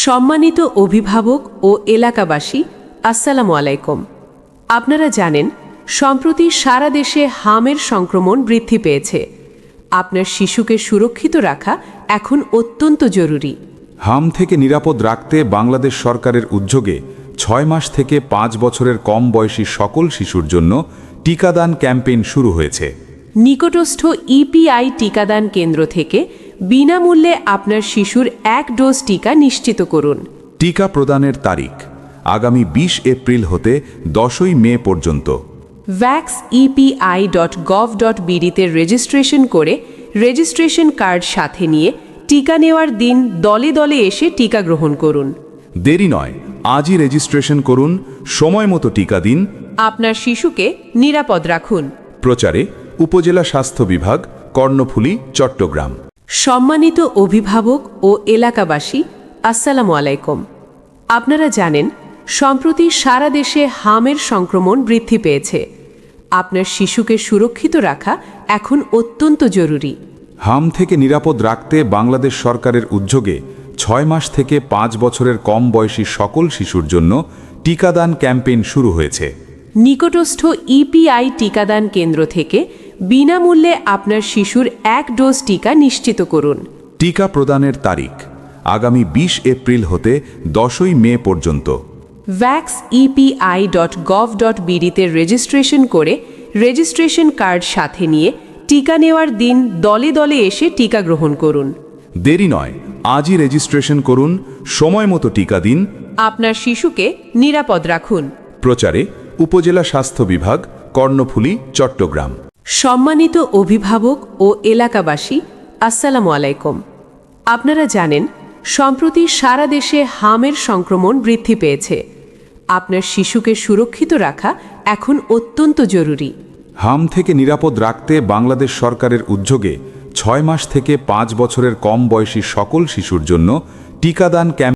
সম্মানিত অভিভাবক ও এলাকাবাসী, আসসালামু আলাইকুম। আপনারা জানেন, সম্প্রতি সারা দেশে হামের সংক্রমণ বৃদ্ধি পেয়েছে। আপনার শিশুকে সুরক্ষিত রাখা এখন অত্যন্ত জরুরি। হাম থেকে নিরাপদ রাখতে বাংলাদেশ সরকারের উদ্যোগে 6 মাস থেকে 5 বছরের কম বয়সী সকল শিশুর জন্য টিকাদান ক্যাম্পেইন শুরু হয়েছে। নিকটস্থ ইপিআই টিকাদান কেন্দ্র থেকে বিনামূল্যে আপনার শিশুর 1 ডোজ টিকা নিশ্চিত করুন। টিকা প্রদানের তারিখ আগামী 20 এপ্রিল হতে 10ই মে পর্যন্ত। vaxepi.gov.bd-তে রেজিস্ট্রেশন করে রেজিস্ট্রেশন কার্ড সাথে নিয়ে টিকা নেওয়ার দিন দলে দলে এসে টিকা গ্রহণ করুন। দেরি নয়, আজই রেজিস্ট্রেশন করুন, সময় মতো টিকা দিন, আপনার শিশুকে নিরাপদ রাখুন। প্রচারে উপজেলা স্বাস্থ্য বিভাগ, কর্ণফুলী, চট্টগ্রাম। সম্মানিত অভিভাবক ও এলাকাবাসী, আসসালামু আলাইকুম। আপনারা জানেন, সম্প্রতি সারা দেশে হামের সংক্রমণ বৃদ্ধি পেয়েছে। আপনার শিশুকে সুরক্ষিত রাখা এখন অত্যন্ত জরুরি। হাম থেকে নিরাপদ রাখতে বাংলাদেশ সরকারের উদ্যোগে 6 মাস থেকে 5 বছরের কম বয়সী সকল শিশুর জন্য টিকাদান ক্যাম্পেইন শুরু হয়েছে। নিকটস্থ ইপিআই টিকাদান কেন্দ্র থেকে বিনামূল্যে আপনার শিশুর 1 ডোজ টিকা নিশ্চিত করুন। টিকা প্রদানের তারিখ আগামী 20 এপ্রিল হতে 10ই মে পর্যন্ত। vaxepi.gov.bd-তে রেজিস্ট্রেশন করে রেজিস্ট্রেশন কার্ড সাথে নিয়ে টিকা নেওয়ার দিন দলে দলে এসে টিকা গ্রহণ করুন। দেরি নয়, আজই রেজিস্ট্রেশন করুন, সময় মতো টিকা দিন, আপনার শিশুকে নিরাপদ রাখুন। প্রচারে উপজেলা স্বাস্থ্য বিভাগ, কর্ণফুলী, চট্টগ্রাম। সম্মানিত অভিভাবক ও এলাকাবাসী, আসসালামু আলাইকুম। আপনারা জানেন, সম্প্রতি সারা দেশে হামের সংক্রমণ বৃদ্ধি পেয়েছে। আপনার শিশুকে সুরক্ষিত রাখা এখন অত্যন্ত জরুরি। হাম থেকে নিরাপদ রাখতে বাংলাদেশ সরকারের উদ্যোগে 6 মাস থেকে 5 বছরের কম বয়সী সকল শিশুর জন্য টিকাদান ক্যাম্প